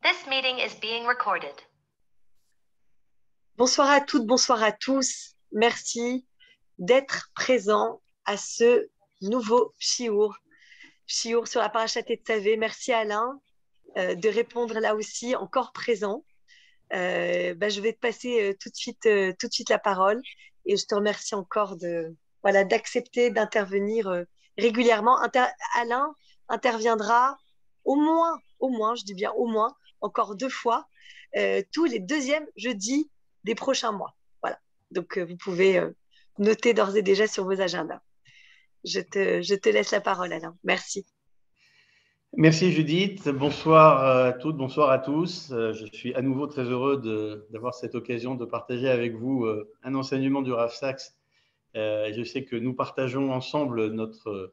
This meeting is being recorded. Bonsoir à toutes, bonsoir à tous. Merci d'être présents à ce nouveau Shiur sur la paracha Tetzavé. Merci Alain de répondre là aussi, encore présent. Je vais te passer tout de suite la parole et je te remercie encore d'accepter d'intervenir régulièrement. Alain interviendra au moins, je dis bien au moins, encore 2 fois, tous les deuxièmes jeudis des prochains mois. Voilà. Donc, vous pouvez noter d'ores et déjà sur vos agendas. Je te laisse la parole, Alain. Merci. Merci Judith, bonsoir à toutes, bonsoir à tous. Je suis à nouveau très heureux d'avoir cette occasion de partager avec vous un enseignement du Rav Sacks. Je sais que nous partageons ensemble notre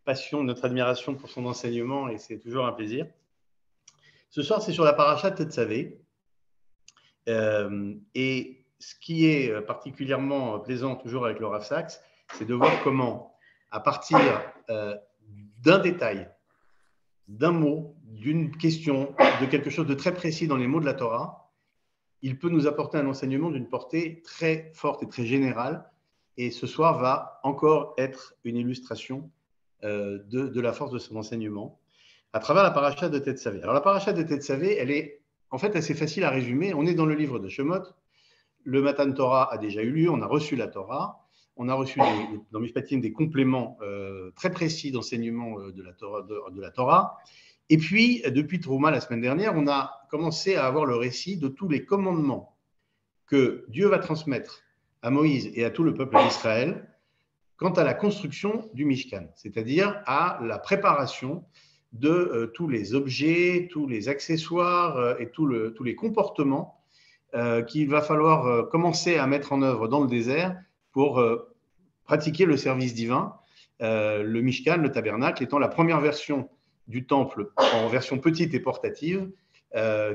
passion, notre admiration pour son enseignement et c'est toujours un plaisir. Ce soir, c'est sur la paracha Tetzavé. Et ce qui est particulièrement plaisant toujours avec le Rav Sacks, c'est de voir comment, à partir d'un détail, d'un mot, d'une question, de quelque chose de très précis dans les mots de la Torah, il peut nous apporter un enseignement d'une portée très forte et très générale. Et ce soir va encore être une illustration de la force de son enseignement à travers la paracha de Tetzavé. Alors la paracha de Tetzavé, elle est en fait assez facile à résumer. On est dans le livre de Shemot. Le Matan Torah a déjà eu lieu, on a reçu la Torah. On a reçu dans Mishpatim des compléments très précis d'enseignement de la Torah. Et puis, depuis Trouma, la semaine dernière, on a commencé à avoir le récit de tous les commandements que Dieu va transmettre à Moïse et à tout le peuple d'Israël quant à la construction du Mishkan, c'est-à-dire à la préparation de tous les objets, tous les accessoires et tous les comportements qu'il va falloir commencer à mettre en œuvre dans le désert pour pratiquer le service divin, le Mishkan, le tabernacle, étant la première version du temple en version petite et portative,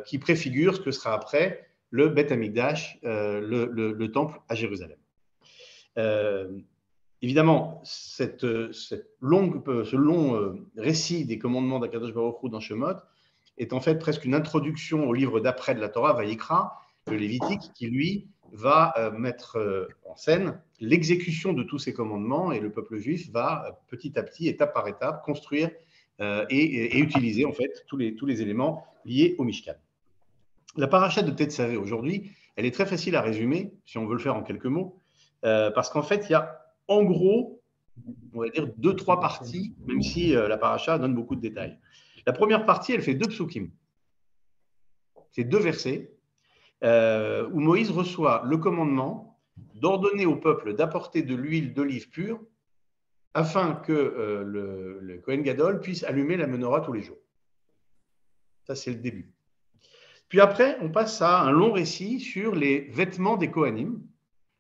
qui préfigure ce que sera après le Beth Amikdash, le temple à Jérusalem. Évidemment, ce long récit des commandements d'Akadosh Baruch Hu dans Shemot est en fait presque une introduction au livre d'après de la Torah, Vayikra, le Lévitique, qui lui va mettre en scène l'exécution de tous ces commandements et le peuple juif va petit à petit, étape par étape, construire et utiliser en fait tous les éléments liés au Mishkan. La paracha de Tetzavé aujourd'hui, elle est très facile à résumer, si on veut le faire en quelques mots, parce qu'en fait, il y a en gros, on va dire 2-3 parties, même si la paracha donne beaucoup de détails. La première partie, elle fait 2 psukim. C'est 2 versets où Moïse reçoit le commandement d'ordonner au peuple d'apporter de l'huile d'olive pure afin que le Kohen Gadol puisse allumer la menorah tous les jours. Ça, c'est le début. Puis après, on passe à un long récit sur les vêtements des Kohanim,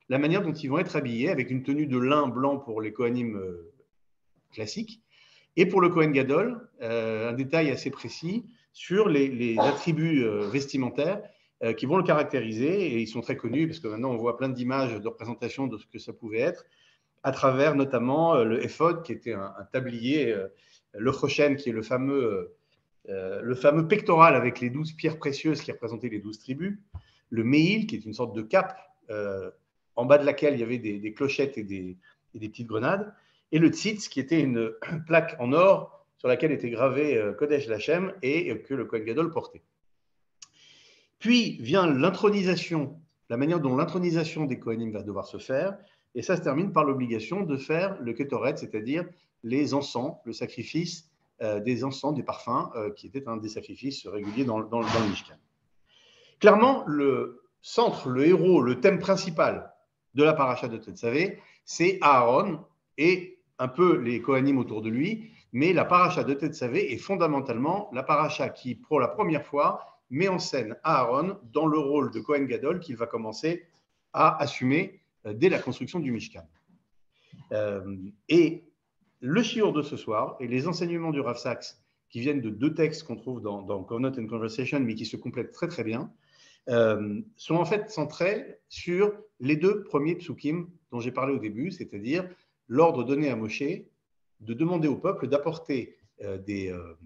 la manière dont ils vont être habillés, avec une tenue de lin blanc pour les Kohanim classiques, et pour le Kohen Gadol, un détail assez précis sur les attributs vestimentaires qui vont le caractériser, et ils sont très connus, parce que maintenant on voit plein d'images de représentation de ce que ça pouvait être, à travers notamment le éphod, qui était un tablier, le choshen, qui est le fameux pectoral avec les 12 pierres précieuses qui représentaient les 12 tribus, le meïl, qui est une sorte de cape, en bas de laquelle il y avait des clochettes et des petites grenades, et le tzitz, qui était une plaque en or sur laquelle était gravé Kodesh Lachem et que le Kohen Gadol portait. Puis vient l'intronisation, la manière dont l'intronisation des Kohanim va devoir se faire, et ça se termine par l'obligation de faire le Ketoret, c'est-à-dire les encens, le sacrifice des encens, des parfums, qui était un des sacrifices réguliers dans le Mishkan. Clairement, le centre, le héros, le thème principal de la paracha de Tetzavé, c'est Aaron et un peu les Kohanim autour de lui, mais la paracha de Tetzavé est fondamentalement la paracha qui, pour la première fois, met en scène Aaron dans le rôle de Kohen Gadol qu'il va commencer à assumer dès la construction du Mishkan. Et le shiur de ce soir et les enseignements du Rav Sacks, qui viennent de 2 textes qu'on trouve dans Covenant and Conversation, mais qui se complètent très très bien, sont en fait centrés sur les 2 premiers psukim dont j'ai parlé au début, c'est-à-dire l'ordre donné à Moshe de demander au peuple d'apporter de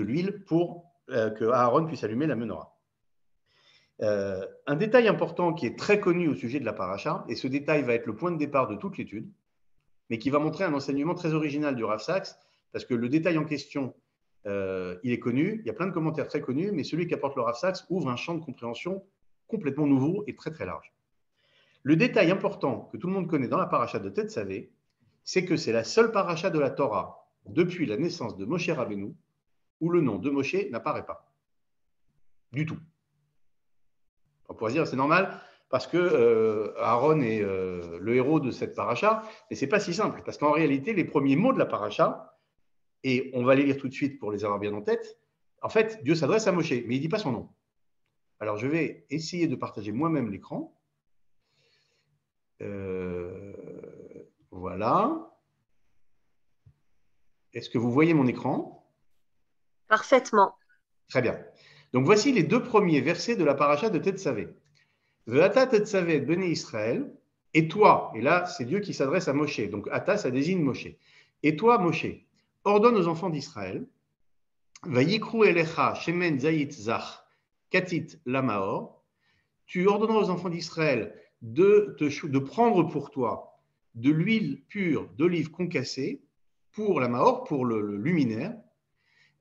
l'huile pour que Aaron puisse allumer la menorah. Un détail important qui est très connu au sujet de la paracha, et ce détail va être le point de départ de toute l'étude, mais qui va montrer un enseignement très original du Rav Sachs, parce que le détail en question, il est connu, il y a plein de commentaires très connus, mais celui qu'apporte le Rav Sachs ouvre un champ de compréhension complètement nouveau et très très large. Le détail important que tout le monde connaît dans la paracha de Tetzavé, c'est que c'est la seule paracha de la Torah depuis la naissance de Moshe Rabbeinu où le nom de Moshe n'apparaît pas. Du tout. On pourrait dire c'est normal parce que Aaron est le héros de cette paracha, mais ce n'est pas si simple, parce qu'en réalité, les premiers mots de la paracha, et on va les lire tout de suite pour les avoir bien en tête, en fait, Dieu s'adresse à Moshe, mais il ne dit pas son nom. Alors, je vais essayer de partager moi-même l'écran. Voilà. Est-ce que vous voyez mon écran? Parfaitement. Très bien. Donc, voici les deux premiers versets de la paracha de Tetzavé. Ve'ata Tetzavé Bnei Israël, et toi, et là, c'est Dieu qui s'adresse à Moshe. Donc, Ata, ça désigne Moshe. Et toi, Moshe, ordonne aux enfants d'Israël, Vayikru elecha shemen zayit zach katit lamaor, tu ordonneras aux enfants d'Israël de prendre pour toi de l'huile pure d'olive concassée pour la Mahor, pour le luminaire,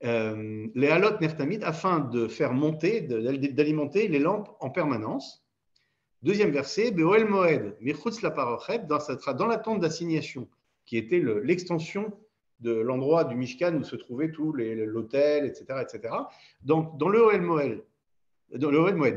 les halot nertamid, afin de faire monter, d'alimenter les lampes en permanence. Deuxième verset, Be'oel Moed, Mirchutz la parochet, dans la tente d'assignation, qui était l'extension de l'endroit du Mishkan où se trouvait tout l'autel, etc., etc. Donc, dans le Oel Moed,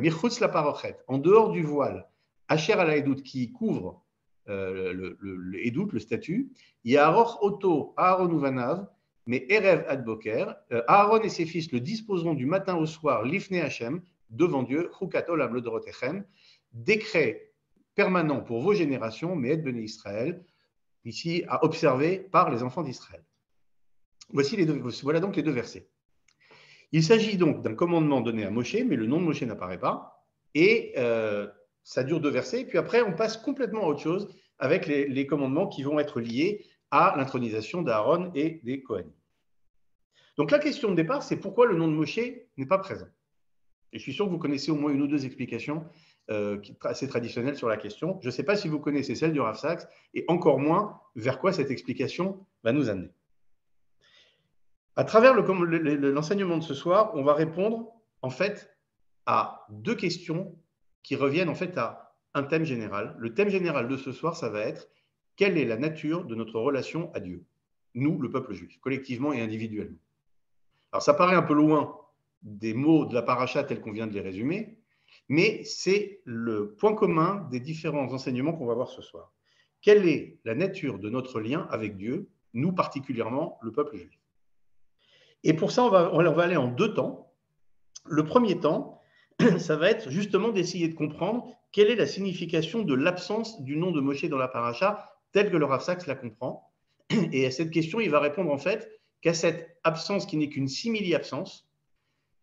Mirchutz la parochet, en dehors du voile, Asher al Haedout, qui couvre le Haedout, le statut, Yaharoch Oto, Aaron Uvanav, mais Erev ad Boker, Aaron et ses fils le disposeront du matin au soir, Lifnei Hashem, devant Dieu, Chukat Olam Lodorotechem, décret permanent pour vos générations, mais Bnei Israël, ici à observer par les enfants d'Israël. Voilà donc les deux versets. Il s'agit donc d'un commandement donné à Moshe, mais le nom de Moshe n'apparaît pas, et ça dure deux versets, puis après on passe complètement à autre chose avec les commandements qui vont être liés à l'intronisation d'Aaron et des Kohanim. Donc la question de départ, c'est pourquoi le nom de Moshe n'est pas présent. Et je suis sûr que vous connaissez au moins une ou deux explications assez traditionnelles sur la question. Je ne sais pas si vous connaissez celle du Rav Sachs, et encore moins vers quoi cette explication va nous amener. À travers l'enseignement de ce soir, on va répondre en fait à deux questions qui reviennent en fait à un thème général. Le thème général de ce soir, ça va être quelle est la nature de notre relation à Dieu, nous, le peuple juif, collectivement et individuellement. Alors ça paraît un peu loin des mots de la paracha tels qu'on vient de les résumer, mais c'est le point commun des différents enseignements qu'on va voir ce soir. Quelle est la nature de notre lien avec Dieu, nous particulièrement, le peuple juif? Et pour ça, on va aller en deux temps. Le premier temps, ça va être justement d'essayer de comprendre quelle est la signification de l'absence du nom de Moshe dans la paracha, telle que le Rav Sachs la comprend. Et à cette question, il va répondre en fait qu'à cette absence qui n'est qu'une simili-absence,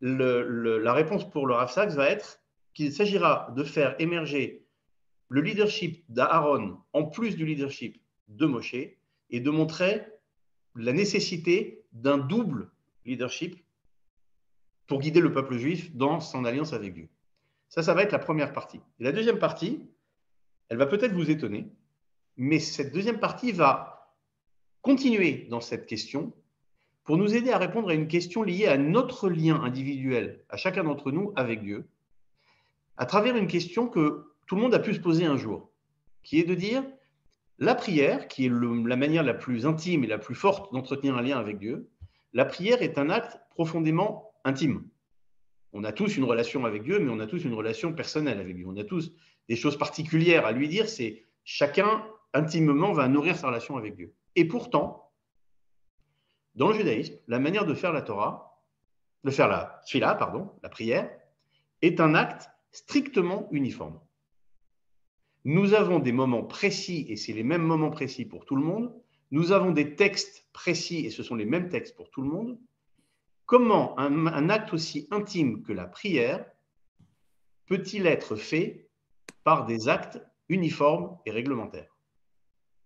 la réponse pour le Rav Sachs va être qu'il s'agira de faire émerger le leadership d'Aaron en plus du leadership de Moshe et de montrer la nécessité d'un double leadership pour guider le peuple juif dans son alliance avec Dieu. Ça va être la première partie. Et la deuxième partie, elle va peut-être vous étonner, mais cette deuxième partie va continuer dans cette question pour nous aider à répondre à une question liée à notre lien individuel, à chacun d'entre nous avec Dieu, à travers une question que tout le monde a pu se poser un jour, qui est de dire, la prière, qui est la manière la plus intime et la plus forte d'entretenir un lien avec Dieu, la prière est un acte profondément intime. On a tous une relation avec Dieu, mais on a tous une relation personnelle avec Dieu. On a tous des choses particulières à lui dire. C'est chacun intimement va nourrir sa relation avec Dieu. Et pourtant, dans le judaïsme, la manière de faire la Torah, de faire la tfila, la prière, est un acte strictement uniforme. Nous avons des moments précis, et c'est les mêmes moments précis pour tout le monde. Nous avons des textes précis, et ce sont les mêmes textes pour tout le monde. Comment un acte aussi intime que la prière peut-il être fait par des actes uniformes et réglementaires?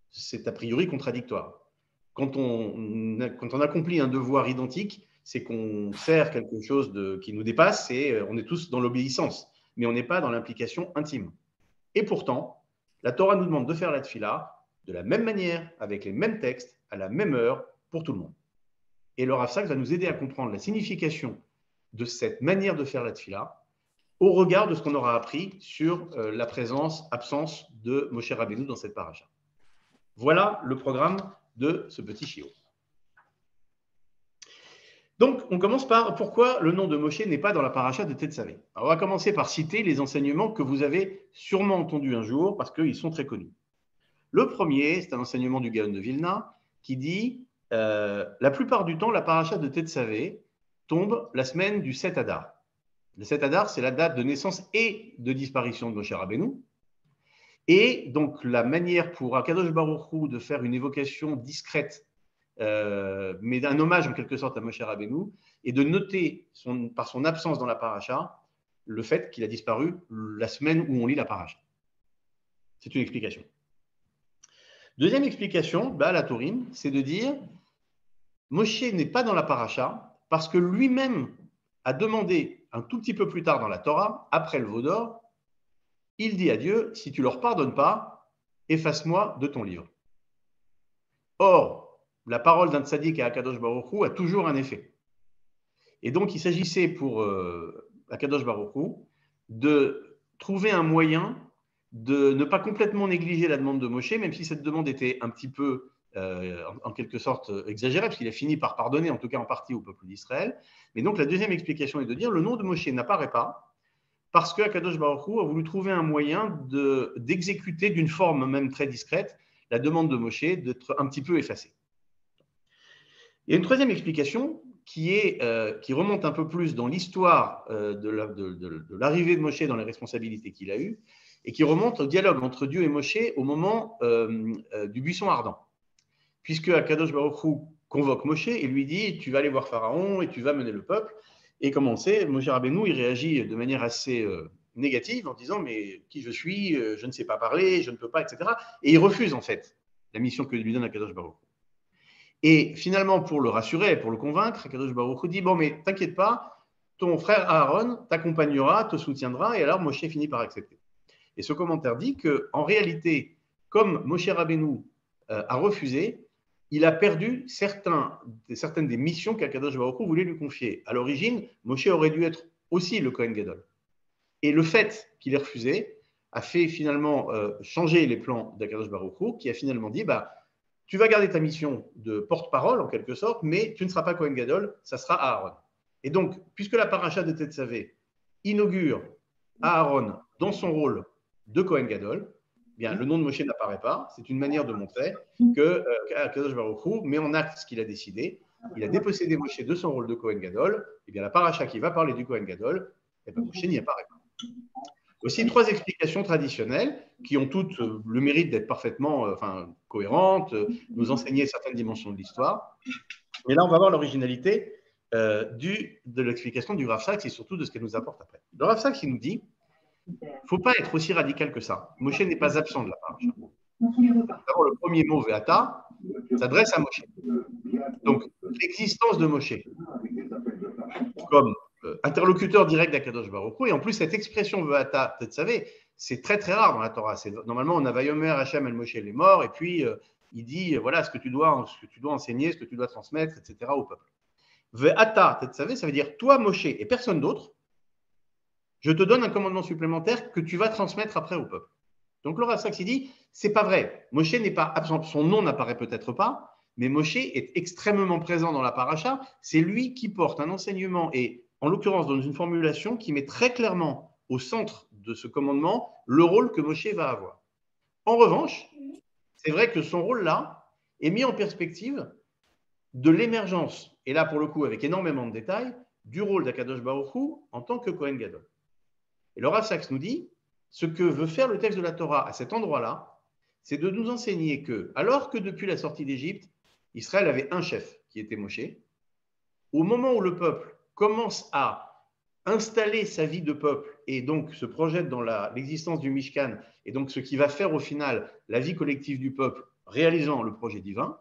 C'est a priori contradictoire. quand on accomplit un devoir identique, c'est qu'on sert quelque chose qui nous dépasse et on est tous dans l'obéissance, mais on n'est pas dans l'implication intime. Et pourtant, la Torah nous demande de faire la tefila de la même manière, avec les mêmes textes, à la même heure, pour tout le monde. Et le Rav Saks va nous aider à comprendre la signification de cette manière de faire la tefila au regard de ce qu'on aura appris sur la présence, absence de Moshe Rabbeinu dans cette paracha. Voilà le programme de ce petit shiur. Donc, on commence par pourquoi le nom de Moshe n'est pas dans la paracha de Tetzavé. Alors, on va commencer par citer les enseignements que vous avez sûrement entendus un jour parce qu'ils sont très connus. Le premier, c'est un enseignement du Gaon de Vilna qui dit la plupart du temps, la paracha de Tetzavé tombe la semaine du 7 Adar. Le 7 Adar, c'est la date de naissance et de disparition de Moshe Rabbeinu. Et donc, la manière pour Akadosh Baruch Hu de faire une évocation discrète, mais d'un hommage en quelque sorte à Moshe Rabbeinu, et de noter par son absence dans la paracha le fait qu'il a disparu la semaine où on lit la paracha. C'est une explication. Deuxième explication, la Tourim, c'est de dire Moshe n'est pas dans la paracha parce que lui-même a demandé un tout petit peu plus tard dans la Torah, après le veau d'or, il dit à Dieu, si tu ne leur pardonnes pas, efface-moi de ton livre. Or, la parole d'un tzaddik à Akadosh Baruch Hu a toujours un effet. Et donc, il s'agissait pour Akadosh Baruch Hu de trouver un moyen de ne pas complètement négliger la demande de Moshe, même si cette demande était un petit peu, en quelque sorte, exagérée, parce qu'il a fini par pardonner, en tout cas en partie, au peuple d'Israël. Mais donc, la deuxième explication est de dire le nom de Moshe n'apparaît pas parce que Akadosh Baruch Hu a voulu trouver un moyen d'exécuter d'une forme même très discrète la demande de Moshe d'être un petit peu effacée. Il y a une troisième explication qui remonte un peu plus dans l'histoire de l'arrivée de Moshe dans les responsabilités qu'il a eues et qui remonte au dialogue entre Dieu et Moshe au moment du buisson ardent. Puisque Akadosh Baruch Hu convoque Moshe et lui dit « Tu vas aller voir Pharaon et tu vas mener le peuple ». Et comme on le sait, Moshe Rabbeinu, il réagit de manière assez négative en disant « Mais qui je suis, je ne sais pas parler, je ne peux pas, etc. » Et il refuse en fait la mission que lui donne Akadosh Baruch Hu. Et finalement, pour le rassurer, pour le convaincre, Akadosh Baruch Hu dit « Bon, mais t'inquiète pas, ton frère Aaron t'accompagnera, te soutiendra. » Et alors Moshe finit par accepter. Et ce commentaire dit qu'en réalité, comme Moshe Rabbeinu a refusé, il a perdu certaines des missions qu'Akadosh Baruch Hu voulait lui confier. À l'origine, Moshe aurait dû être aussi le Kohen Gadol. Et le fait qu'il ait refusé a fait finalement changer les plans d'Akadosh Baruch Hu, qui a finalement dit tu vas garder ta mission de porte-parole en quelque sorte, mais tu ne seras pas Kohen Gadol, ça sera Aaron. Et donc, puisque la paracha de Tetzavé inaugure Aaron dans son rôle de Kohen Gadol, bien, le nom de Moshe n'apparaît pas. C'est une manière de montrer que Akadosh Baruch Hu met en acte ce qu'il a décidé. Il a dépossédé Moshe de son rôle de Kohen Gadol. Et bien, la paracha qui va parler du Kohen Gadol, Moshe n'y apparaît pas. Aussi, trois explications traditionnelles qui ont toutes le mérite d'être parfaitement cohérentes, nous enseigner certaines dimensions de l'histoire. Mais là, on va voir l'originalité de l'explication du Rav Saks et surtout de ce qu'elle nous apporte après. Le Rav Saks, il nous dit il ne faut pas être aussi radical que ça. Moshe n'est pas absent de la paracha. D'abord, le premier mot, Ve'ata, s'adresse à Moshe. Donc, l'existence de Moshe comme interlocuteur direct d'Akadosh Baruch Hu, et en plus, cette expression Ve'ata, vous savez, c'est très très rare dans la Torah. Normalement, on a Vayomer Hashem el Moshe, il est mort, et puis il dit voilà ce que tu dois enseigner, ce que tu dois transmettre, etc. au peuple. Ve'ata, ça veut dire toi, Moshe, et personne d'autre. Je te donne un commandement supplémentaire que tu vas transmettre après au peuple. Donc le Rav Saks dit, c'est pas vrai. Moshe n'est pas absent, son nom n'apparaît peut-être pas, mais Moshe est extrêmement présent dans la paracha. C'est lui qui porte un enseignement et, en l'occurrence, dans une formulation qui met très clairement au centre de ce commandement le rôle que Moshe va avoir. En revanche, c'est vrai que son rôle-là est mis en perspective de l'émergence, et là pour le coup avec énormément de détails, du rôle d'Akadosh Baruch Hu en tant que Kohen Gadol. Et le Rav Saks nous dit, ce que veut faire le texte de la Torah à cet endroit-là, c'est de nous enseigner que, alors que depuis la sortie d'Égypte, Israël avait un chef qui était Moshe, au moment où le peuple commence à installer sa vie de peuple et donc se projette dans l'existence du Mishkan, et donc ce qui va faire au final la vie collective du peuple, réalisant le projet divin,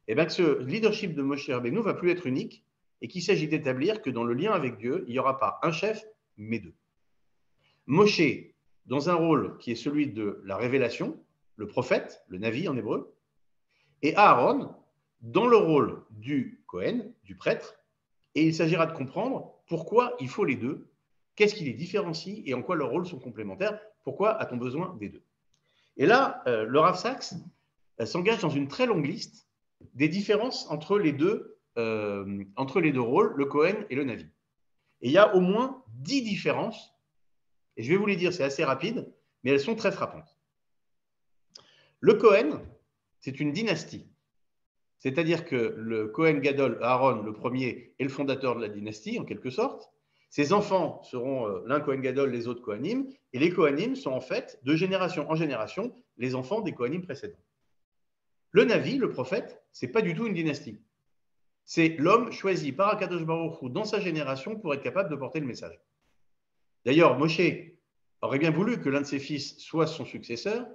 eh bien, que ce leadership de Moshe Rabbeinu ne va plus être unique et qu'il s'agit d'établir que dans le lien avec Dieu, il n'y aura pas un chef, mais deux. Moshe, dans un rôle qui est celui de la révélation, le prophète, le Navi en hébreu, et Aaron, dans le rôle du Kohen, du prêtre, et il s'agira de comprendre pourquoi il faut les deux, qu'est-ce qui les différencie et en quoi leurs rôles sont complémentaires, pourquoi a-t-on besoin des deux. Et là, le Rav Sachs s'engage dans une très longue liste des différences entre les deux rôles, le Kohen et le Navi. Et il y a au moins 10 différences, et je vais vous les dire, c'est assez rapide, mais elles sont très frappantes. Le Kohen, c'est une dynastie. C'est-à-dire que le Kohen Gadol, Aaron, le premier, est le fondateur de la dynastie, en quelque sorte. Ses enfants seront l'un Kohen Gadol, les autres Kohanim, et les Kohanim sont en fait, de génération en génération, les enfants des Kohanim précédents. Le Navi, le prophète, ce n'est pas du tout une dynastie. C'est l'homme choisi par Akadosh Baruch Hu dans sa génération pour être capable de porter le message. D'ailleurs, Moshe aurait bien voulu que l'un de ses fils soit son successeur,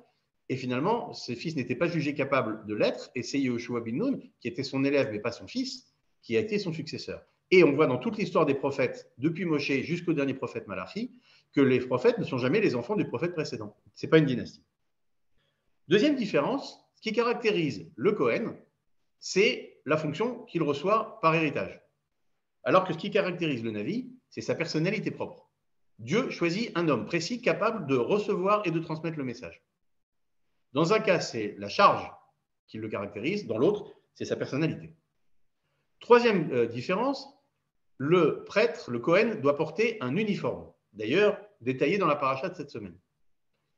et finalement, ses fils n'étaient pas jugés capables de l'être, et c'est Yehoshua bin Nun, qui était son élève mais pas son fils, qui a été son successeur. Et on voit dans toute l'histoire des prophètes, depuis Moshe jusqu'au dernier prophète Malachi, que les prophètes ne sont jamais les enfants du prophète précédent. Ce n'est pas une dynastie. Deuxième différence, ce qui caractérise le Kohen, c'est la fonction qu'il reçoit par héritage. Alors que ce qui caractérise le Navi, c'est sa personnalité propre. Dieu choisit un homme précis capable de recevoir et de transmettre le message. Dans un cas, c'est la charge qui le caractérise, dans l'autre, c'est sa personnalité. Troisième différence, le prêtre, le Kohen, doit porter un uniforme, d'ailleurs détaillé dans la paracha de cette semaine.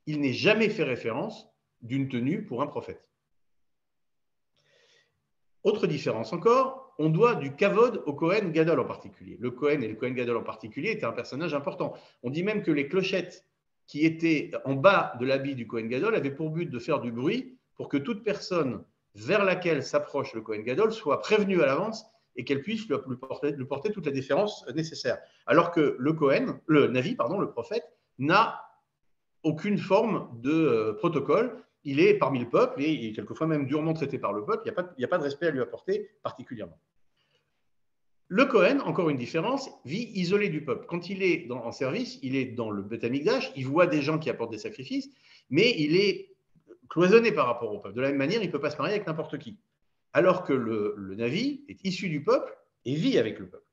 Il n'est jamais fait référence d'une tenue pour un prophète. Autre différence encore, on doit du kavod au Kohen Gadol en particulier. Le Kohen et le Kohen Gadol en particulier étaient un personnage important. On dit même que les clochettes qui étaient en bas de l'habit du Kohen Gadol avaient pour but de faire du bruit pour que toute personne vers laquelle s'approche le Kohen Gadol soit prévenue à l'avance et qu'elle puisse lui porter toute la déférence nécessaire. Alors que le Navi, le prophète, n'a aucune forme de protocole. Il est parmi le peuple et il est quelquefois même durement traité par le peuple. Il n'y a pas de respect à lui apporter particulièrement. Le Kohen, encore une différence, vit isolé du peuple. Quand il est en service, il est dans le Beth Amikdash, il voit des gens qui apportent des sacrifices, mais il est cloisonné par rapport au peuple. De la même manière, il ne peut pas se marier avec n'importe qui. Alors que le Navi est issu du peuple et vit avec le peuple.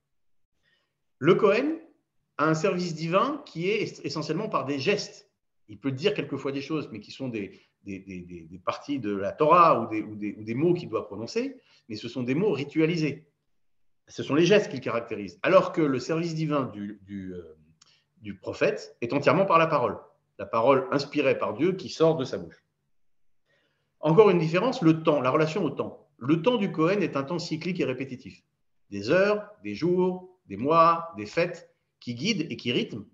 Le Kohen a un service divin qui est essentiellement par des gestes. Il peut dire quelquefois des choses, mais qui sont des parties de la Torah ou des mots qu'il doit prononcer, mais ce sont des mots ritualisés. Ce sont les gestes qu'il caractérise. Alors que le service divin du prophète est entièrement par la parole inspirée par Dieu qui sort de sa bouche. Encore une différence, le temps, la relation au temps. Le temps du Kohen est un temps cyclique et répétitif. Des heures, des jours, des mois, des fêtes qui guident et qui rythment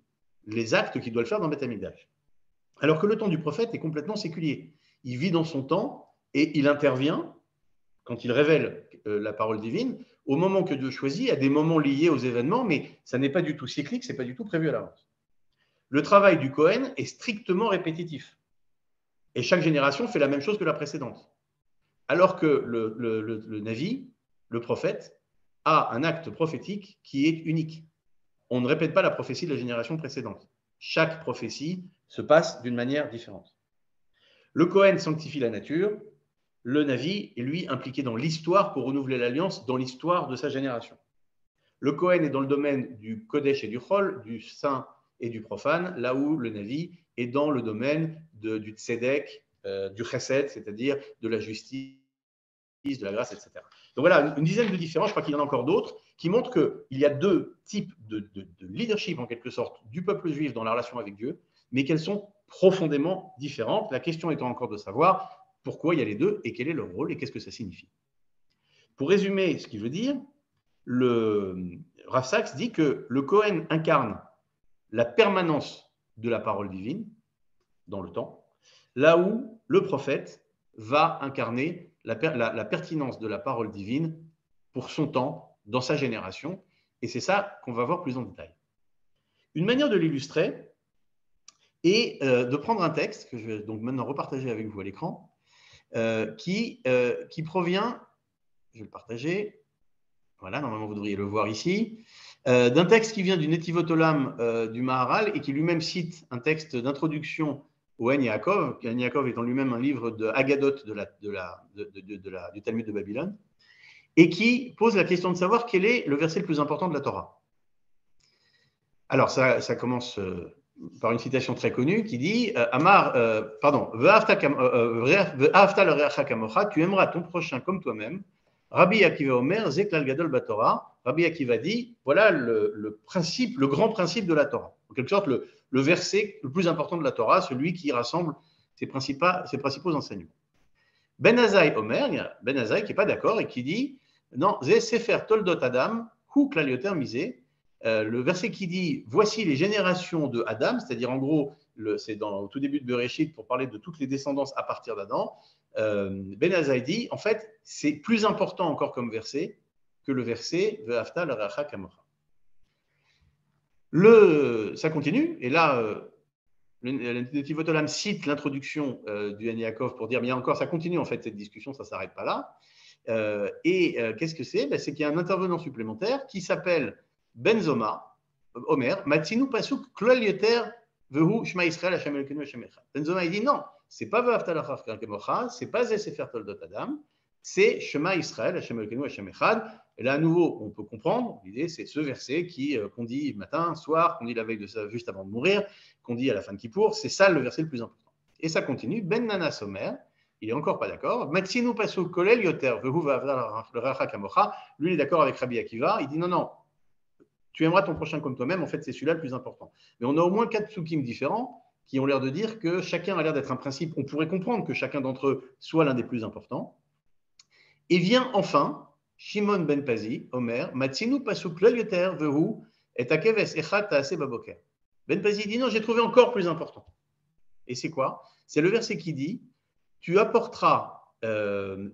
les actes qu'il doit le faire dans Beth Amikdash. Alors que le temps du prophète est complètement séculier. Il vit dans son temps et il intervient, quand il révèle la parole divine, au moment que Dieu choisit, à des moments liés aux événements, mais ça n'est pas du tout cyclique, ce n'est pas du tout prévu à l'avance. Le travail du Kohen est strictement répétitif. Et chaque génération fait la même chose que la précédente. Alors que le Navi, le prophète, a un acte prophétique qui est unique. On ne répète pas la prophétie de la génération précédente. Chaque prophétie se passe d'une manière différente. Le Kohen sanctifie la nature, le Navi est lui impliqué dans l'histoire pour renouveler l'alliance dans l'histoire de sa génération. Le Kohen est dans le domaine du Kodesh et du Chol, du saint et du profane, là où le Navi est dans le domaine du Tzedek, du Chesed, c'est-à-dire de la justice, de la grâce, etc. Donc voilà, une dizaine de différences, je crois qu'il y en a encore d'autres, qui montrent qu'il y a deux types de leadership, en quelque sorte, du peuple juif dans la relation avec Dieu, mais qu'elles sont profondément différentes. La question étant encore de savoir pourquoi il y a les deux et quel est leur rôle et qu'est-ce que ça signifie. Pour résumer ce qu'il veut dire, le Rav Sachs dit que le Kohen incarne la permanence de la parole divine dans le temps, là où le prophète va incarner la pertinence de la parole divine pour son temps, dans sa génération, et c'est ça qu'on va voir plus en détail. Une manière de l'illustrer est de prendre un texte, que je vais donc maintenant repartager avec vous à l'écran, qui provient je vais le partager. Voilà, normalement, vous devriez le voir ici. D'un texte qui vient du Netivot Olam du Maharal et qui lui-même cite un texte d'introduction au En Yaakov, En Yaakov étant lui-même un livre de Haggadot du Talmud de Babylone, et qui pose la question de savoir quel est le verset le plus important de la Torah. Alors, ça commence par une citation très connue qui dit tu aimeras ton prochain comme toi-même. Rabbi Akiva Omer, Zeklal Gadol Batorah. Rabbi Akiva dit voilà le principe, le grand principe de la Torah. En quelque sorte, le verset le plus important de la Torah, celui qui rassemble ses principaux enseignements. Ben Azai Omer, il y a Ben Azai qui n'est pas d'accord et qui dit non, Ze Sefer Toldot Adam, Hu Klal Yoter Misé. Le verset qui dit voici les générations de Adam, c'est-à-dire en gros, c'est au tout début de Bereshit pour parler de toutes les descendances à partir d'Adam. Ben Azai dit en fait, c'est plus important encore comme verset que le verset Ve'afta l'Aracha Kamocha. Ça continue, et là, le Netivot Olam cite l'introduction du En Yaakov pour dire, bien encore, ça continue en fait cette discussion, ça ne s'arrête pas là. Qu'est-ce que c'est? C'est qu'il y a un intervenant supplémentaire qui s'appelle Ben Zoma, Omer, Matzinu Pasuk Klal Yoter Vehu Shema Israël Hashem Elokeinu Hashem Echad. Ben Zoma il dit non, c'est pas Ve'afta l'Aracha Kamocha, c'est pas Ze Sefer Toldot Adam, c'est Shema Israël Hashem Elokeinu Hashem Echad. Et là, à nouveau, on peut comprendre, l'idée, c'est ce verset qu'on dit matin, soir, qu'on dit la veille de ça, juste avant de mourir, qu'on dit à la fin de Kippour, c'est ça le verset le plus important. Et ça continue, Ben Nanas Omer, il n'est encore pas d'accord, Matsinu Pasuk Kolel Yoter Vehu Ve'afta l'Aracha Kamocha, lui, il est d'accord avec Rabbi Akiva, il dit non, tu aimeras ton prochain comme toi-même, en fait, c'est celui-là le plus important. Mais on a au moins 4 psukim différents qui ont l'air de dire que chacun a l'air d'être un principe, on pourrait comprendre que chacun d'entre eux soit l'un des plus importants. Et vient enfin Shimon ben Pazi, Omer, Matzinu pasuk lel yoter vehu et akeves echad taase baboker. Ben Pazi dit non, j'ai trouvé encore plus important. Et c'est quoi? C'est le verset qui dit tu apporteras un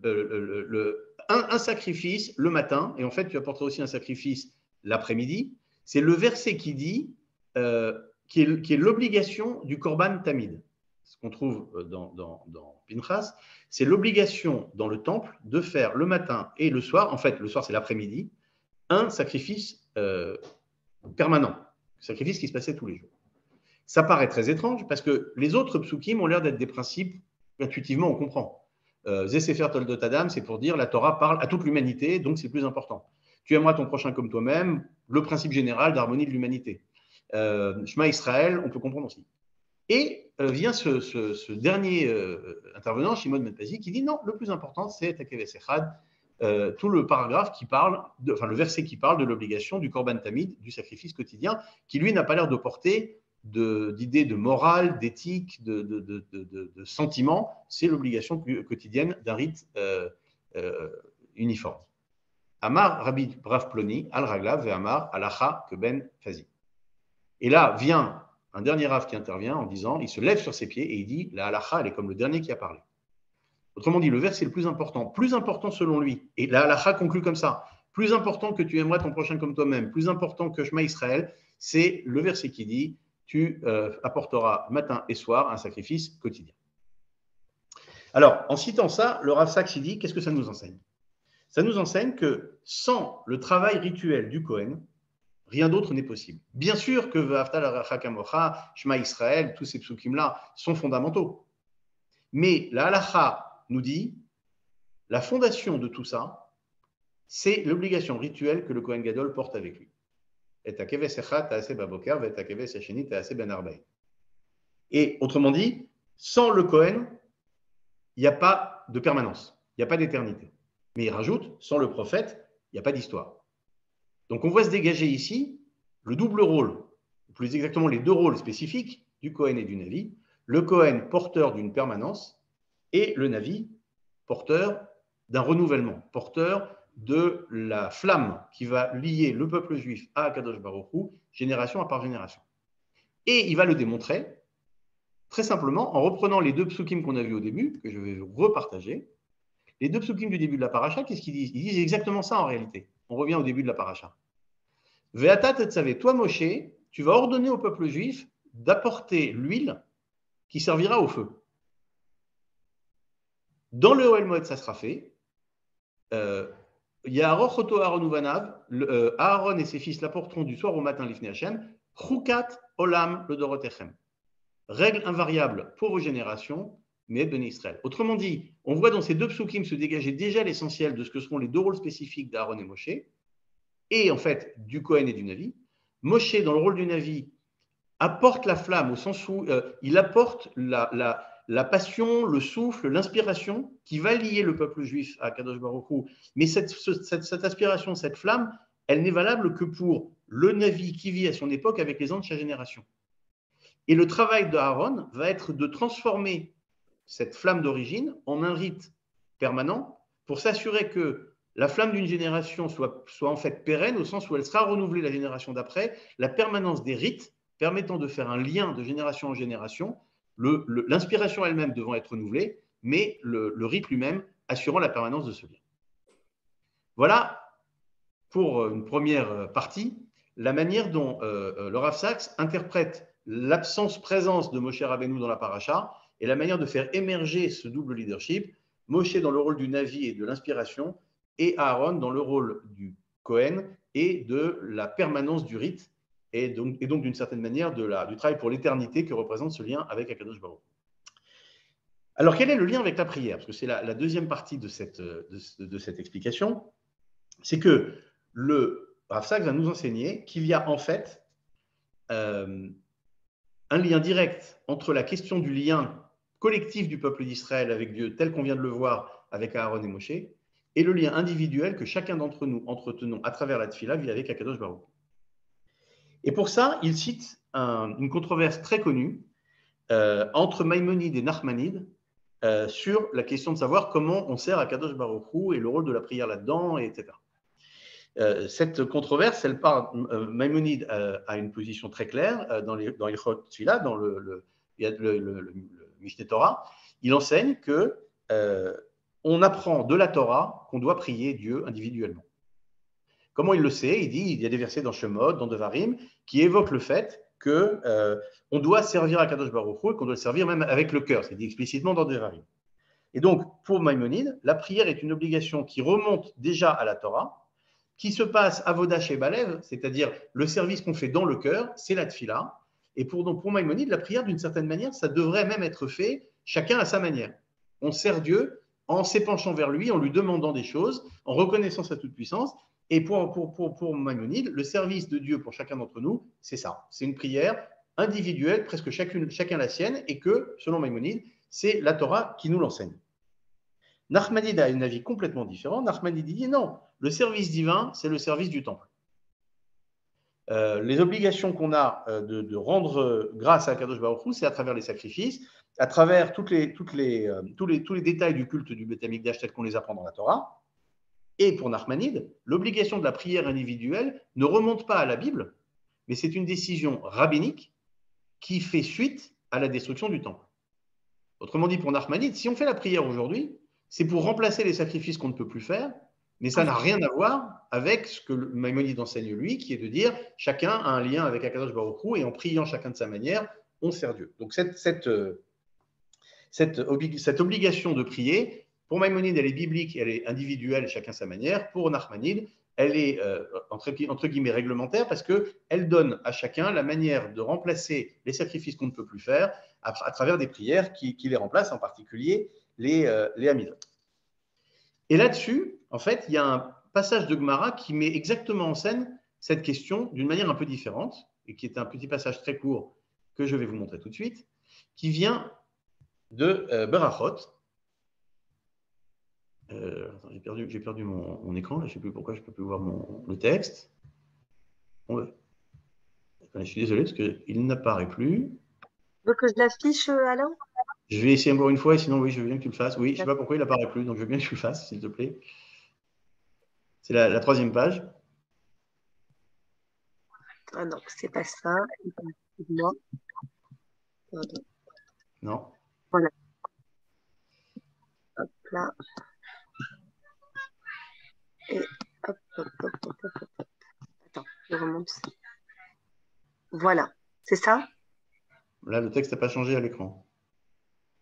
sacrifice le matin, et en fait tu apporteras aussi un sacrifice l'après-midi. C'est le verset qui dit qui est l'obligation du korban tamid. Ce qu'on trouve dans Pinchas, c'est l'obligation dans le temple de faire le matin et le soir, en fait le soir c'est l'après-midi, un sacrifice permanent, un sacrifice qui se passait tous les jours. Ça paraît très étrange parce que les autres psukim ont l'air d'être des principes intuitivement on comprend. Ze Sefer Toldot Adam, c'est pour dire la Torah parle à toute l'humanité, donc c'est plus important. Tu aimeras ton prochain comme toi-même, le principe général d'harmonie de l'humanité. Shema Israël, on peut comprendre aussi. Et vient ce dernier intervenant, Shimon ben Pazi, qui dit non, le plus important, c'est Akeves Echad, tout le paragraphe qui parle, le verset qui parle de l'obligation du Korban Tamid, du sacrifice quotidien, qui lui n'a pas l'air de porter d'idées de morale, d'éthique, de sentiment. C'est l'obligation quotidienne d'un rite uniforme. Amar Rabbi Rav Ploni, al Raglav, et Amar Alacha que Ben Fazi. Et là vient un dernier Rav qui intervient en disant, il se lève sur ses pieds et il dit, la halacha, elle est comme le dernier qui a parlé. Autrement dit, le verset le plus important selon lui, et la halacha conclut comme ça, plus important que tu aimeras ton prochain comme toi-même, plus important que Shema Israël, c'est le verset qui dit, tu apporteras matin et soir un sacrifice quotidien. Alors, en citant ça, le Rav Saks dit, qu'est-ce que ça nous enseigne? Ça nous enseigne que sans le travail rituel du Kohen, rien d'autre n'est possible. Bien sûr que Ve'afta l'Aracha Kamocha, Shema Israël, tous ces psukim-là sont fondamentaux. Mais la halacha nous dit, la fondation de tout ça, c'est l'obligation rituelle que le Kohen Gadol porte avec lui. Et akeves echad taase baboker, et akeves hasheni taase ben arba'in. Et autrement dit, sans le Kohen, il n'y a pas de permanence, il n'y a pas d'éternité. Mais il rajoute, sans le prophète, il n'y a pas d'histoire. Donc on voit se dégager ici le double rôle, ou plus exactement les deux rôles spécifiques du Kohen et du Navi. Le Kohen porteur d'une permanence et le Navi porteur d'un renouvellement, porteur de la flamme qui va lier le peuple juif à Akadosh Baruch Hu, génération par génération. Et il va le démontrer très simplement en reprenant les deux psukim qu'on a vus au début, que je vais repartager. Les deux psukim du début de la paracha, qu'est-ce qu'ils disent? Ils disent exactement ça en réalité. On revient au début de la paracha. Ve'ata tetzavé, toi Moshe, tu vas ordonner au peuple juif d'apporter l'huile qui servira au feu. Dans le Ohel Moed, ça sera fait. Yaharoch oto Aaron uvanav, Aaron et ses fils l'apporteront du soir au matin l'ifnei Hashem, chukat olam le dorotechem. Règle invariable pour vos générations, mais Béni Israël. Autrement dit, on voit dans ces deux psukim se dégager déjà l'essentiel de ce que seront les deux rôles spécifiques d'Aaron et Moshe, et en fait du Kohen et du Navi. Moshe, dans le rôle du Navi, apporte la flamme au sens où il apporte la passion, le souffle, l'inspiration qui va lier le peuple juif à Kadosh Baruch Hu. Mais cette aspiration, cette flamme, elle n'est valable que pour le Navi qui vit à son époque avec les ans de sa génération. Et le travail d'Aaron va être de transformer cette flamme d'origine en un rite permanent pour s'assurer que la flamme d'une génération soit en fait pérenne au sens où elle sera renouvelée la génération d'après, la permanence des rites permettant de faire un lien de génération en génération, l'inspiration elle-même devant être renouvelée, mais le rite lui-même assurant la permanence de ce lien. Voilà pour une première partie la manière dont le Rav Sachs interprète l'absence-présence de Moshe Rabbeinu dans la paracha et la manière de faire émerger ce double leadership, Moshe dans le rôle du Navi et de l'inspiration, et Aaron dans le rôle du Kohen et de la permanence du rite, et donc d'une certaine manière du travail pour l'éternité que représente ce lien avec Akadosh Baruch. Alors quel est le lien avec la prière? Parce que c'est la deuxième partie de cette explication, c'est que le Rav Sachs va nous enseigner qu'il y a en fait un lien direct entre la question du lien collectif du peuple d'Israël avec Dieu, tel qu'on vient de le voir avec Aaron et Moshe, et le lien individuel que chacun d'entre nous entretenons à travers la Tfila avec Akadosh Baruch. Et pour ça, il cite une controverse très connue entre Maïmonide et Nachmanide sur la question de savoir comment on sert Akadosh Baruch Hu et le rôle de la prière là-dedans, etc. Cette controverse, elle part. Maïmonide a une position très claire dans Ilchot Tfila, dans le Mishneh Torah. Il enseigne que on apprend de la Torah qu'on doit prier Dieu individuellement. Comment il le sait? Il dit, il y a des versets dans Shemot, dans Devarim, qui évoquent le fait que on doit servir à Kadosh Baruch Hu et qu'on doit le servir même avec le cœur. C'est dit explicitement dans Devarim. Et donc, pour Maïmonide, la prière est une obligation qui remonte déjà à la Torah, qui se passe à Vodash et Balev, c'est-à-dire le service qu'on fait dans le cœur, c'est la Tfila. Et pour Maïmonide, la prière, d'une certaine manière, ça devrait même être fait chacun à sa manière. On sert Dieu en s'épanchant vers lui, en lui demandant des choses, en reconnaissant sa toute-puissance. Et pour Maïmonide, le service de Dieu pour chacun d'entre nous, c'est ça. C'est une prière individuelle, presque chacun la sienne, et que, selon Maïmonide, c'est la Torah qui nous l'enseigne. Nachmanide a un avis complètement différent. Nachmanide dit non, le service divin, c'est le service du temple. Les obligations qu'on a de rendre grâce à Kadosh Baruch Hu, c'est à travers les sacrifices, à travers tous les détails du culte du Beth Amikdash tel qu'on les apprend dans la Torah. Et pour Nachmanide, l'obligation de la prière individuelle ne remonte pas à la Bible, mais c'est une décision rabbinique qui fait suite à la destruction du temple. Autrement dit, pour Nachmanide, si on fait la prière aujourd'hui, c'est pour remplacer les sacrifices qu'on ne peut plus faire, mais ça n'a rien à voir avec ce que Maïmonide enseigne lui, qui est de dire chacun a un lien avec Akadosh Baruch Hu et en priant chacun de sa manière, on sert Dieu. Donc cette obligation de prier, pour Maïmonide, elle est biblique, elle est individuelle, chacun sa manière. Pour Nachmanide, elle est entre guillemets réglementaire parce qu'elle donne à chacun la manière de remplacer les sacrifices qu'on ne peut plus faire à travers des prières qui les remplacent, en particulier les Hamidot. Et là-dessus, en fait, il y a un passage de Gemara qui met exactement en scène cette question d'une manière un peu différente, et qui est un petit passage très court que je vais vous montrer tout de suite, qui vient de Berachot. J'ai perdu mon écran, là, je ne sais plus pourquoi je ne peux plus voir le texte. Je suis désolé parce qu'il n'apparaît plus. Tu veux que je l'affiche, Alain? Je vais essayer encore une fois, et sinon, oui, je veux bien que tu le fasses. Oui, je ne sais pas pourquoi il n'apparaît plus, donc je veux bien que tu le fasses, s'il te plaît. C'est la troisième page. Ah non, c'est pas ça. Excuse-moi. Pardon. Non. Voilà. Hop là. Et hop. Attends, je remonte. Voilà, c'est ça? Là, le texte n'a pas changé à l'écran.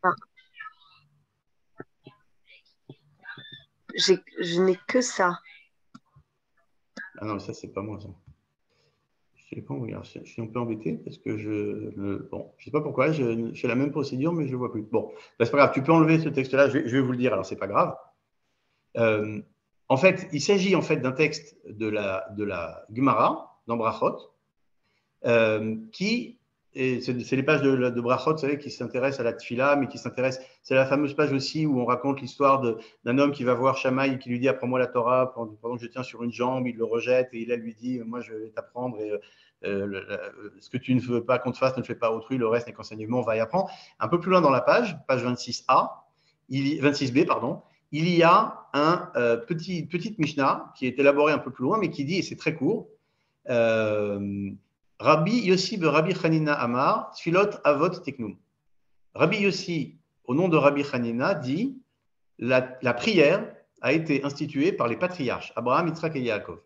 Ah. Je n'ai que ça. Ah non, mais ça, c'est pas moi, ça. Je sais pas, regarde, je suis un peu embêté parce que bon, je sais pas pourquoi, je fais la même procédure, mais je ne le vois plus. Bon, bah, c'est pas grave, tu peux enlever ce texte-là, je vais vous le dire, alors c'est pas grave. En fait, il s'agit en fait d'un texte de la Gemara, dans Brachot, qui, c'est les pages de Brachot, vous savez, qui s'intéressent à la Tfila, mais qui s'intéressent, c'est la fameuse page aussi où on raconte l'histoire d'un homme qui va voir Shammai et qui lui dit apprends-moi la Torah pendant que je tiens sur une jambe, il le rejette et il lui dit moi je vais t'apprendre et ce que tu ne veux pas qu'on te fasse, ne le fais pas à autrui, le reste n'est qu'enseignement, va y apprendre. Un peu plus loin dans la page 26a, 26b, pardon, il y a petite Mishnah qui est élaborée un peu plus loin, mais qui dit, et c'est très court, Rabbi Yossi be Rabbi Hanina Amar, Tfilot Avot Teknum. Rabbi Yossi, au nom de Rabbi Hanina, dit la prière a été instituée par les patriarches, Abraham, Yitzhak et Yaakov.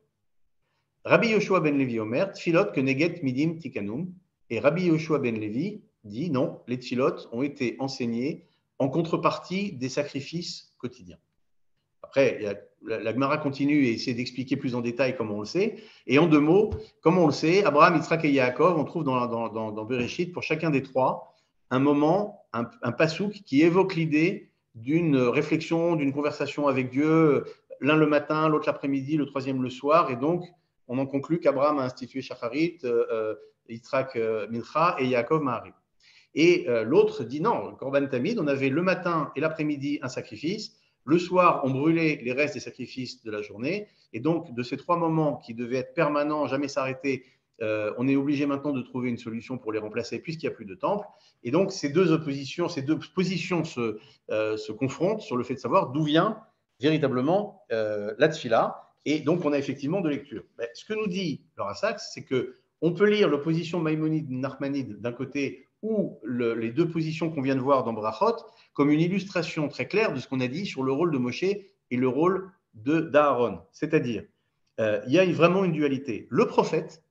Rabbi Yoshua ben Levi Omer, Tfilot que neget midim tikanum. Et Rabbi Yoshua ben Levi dit non, les tfilot ont été enseignés en contrepartie des sacrifices quotidiens. Après, la Gemara continue et essaie d'expliquer plus en détail comment on le sait. Et en deux mots, comme on le sait, Abraham, Yitzhak et Yaakov, on trouve dans Bereshit, pour chacun des trois, un moment, un pasouk qui évoque l'idée d'une réflexion, d'une conversation avec Dieu, l'un le matin, l'autre l'après-midi, le troisième le soir. Et donc, on en conclut qu'Abraham a institué Shacharit, Yitzhak Mincha et Yaakov Maharit. Et l'autre dit non, Korban Tamid, on avait le matin et l'après-midi un sacrifice. Le soir, on brûlait les restes des sacrifices de la journée. Et donc, de ces trois moments qui devaient être permanents, jamais s'arrêter, on est obligé maintenant de trouver une solution pour les remplacer puisqu'il n'y a plus de temple. Et donc, ces deux positions se confrontent sur le fait de savoir d'où vient véritablement la tfila. Et donc, on a effectivement deux lectures. Mais ce que nous dit le Rassax, c'est qu'on peut lire l'opposition Maïmonide-Nachmanide d'un côté ou les deux positions qu'on vient de voir dans Brachot comme une illustration très claire de ce qu'on a dit sur le rôle de Moshe et le rôle d'Aaron. C'est-à-dire, il y a vraiment une dualité. Le prophète,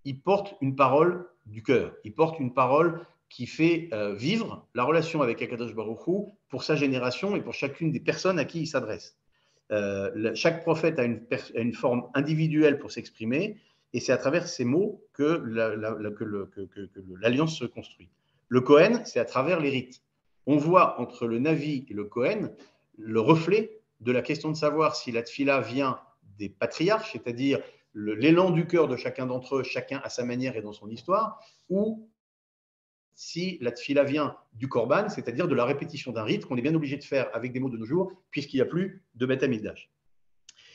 il porte une parole du cœur, il porte une parole qui fait vivre la relation avec Akadosh Baruch Hu pour sa génération et pour chacune des personnes à qui il s'adresse. Chaque prophète a une forme individuelle pour s'exprimer, et c'est à travers ces mots que l'alliance se construit. Le Kohen, c'est à travers les rites. On voit entre le Navi et le Kohen le reflet de la question de savoir si la tfila vient des patriarches, c'est-à-dire l'élan du cœur de chacun d'entre eux, chacun à sa manière et dans son histoire, ou si la tfila vient du korban, c'est-à-dire de la répétition d'un rite qu'on est bien obligé de faire avec des mots de nos jours, puisqu'il n'y a plus de Beth Amikdash.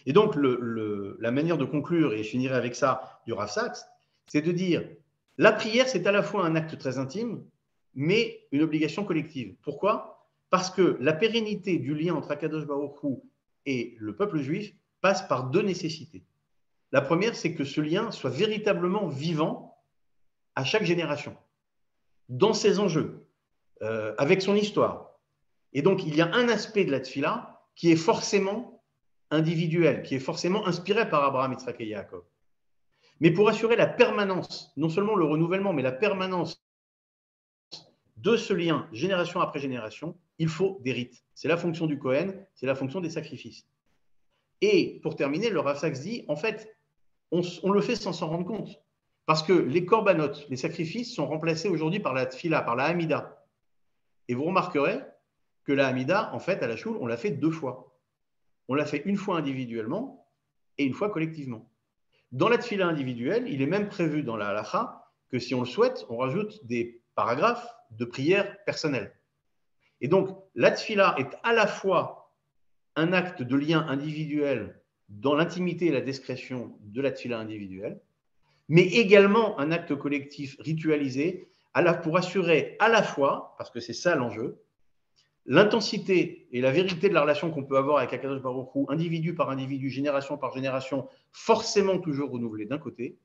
Et donc, la manière de conclure, et je finirai avec ça, du Rav Saks, c'est de dire, la prière, c'est à la fois un acte très intime, mais une obligation collective. Pourquoi ? Parce que la pérennité du lien entre Akadosh Baruch Hu et le peuple juif passe par deux nécessités. La première, c'est que ce lien soit véritablement vivant à chaque génération, dans ses enjeux, avec son histoire. Et donc, il y a un aspect de la tfila qui est forcément individuel, qui est forcément inspiré par Abraham, Yitzhak et Yaakov. Mais pour assurer la permanence, non seulement le renouvellement, mais la permanence de ce lien, génération après génération, il faut des rites. C'est la fonction du Kohen, c'est la fonction des sacrifices. Et pour terminer, le Rav Saks dit, en fait, on le fait sans s'en rendre compte. Parce que les korbanot, les sacrifices, sont remplacés aujourd'hui par la tfila, par la hamida. Et vous remarquerez que la hamida, en fait, à la choule, on l'a fait deux fois. On l'a fait une fois individuellement et une fois collectivement. Dans la tfila individuelle, il est même prévu dans la halacha que si on le souhaite, on rajoute des paragraphes de prière personnelle. Et donc, la tfila est à la fois un acte de lien individuel dans l'intimité et la discrétion de la tfila individuelle, mais également un acte collectif ritualisé pour assurer à la fois, parce que c'est ça l'enjeu, l'intensité et la vérité de la relation qu'on peut avoir avec Akadosh Baruch Hu, individu par individu, génération par génération, forcément toujours renouvelée d'un côté,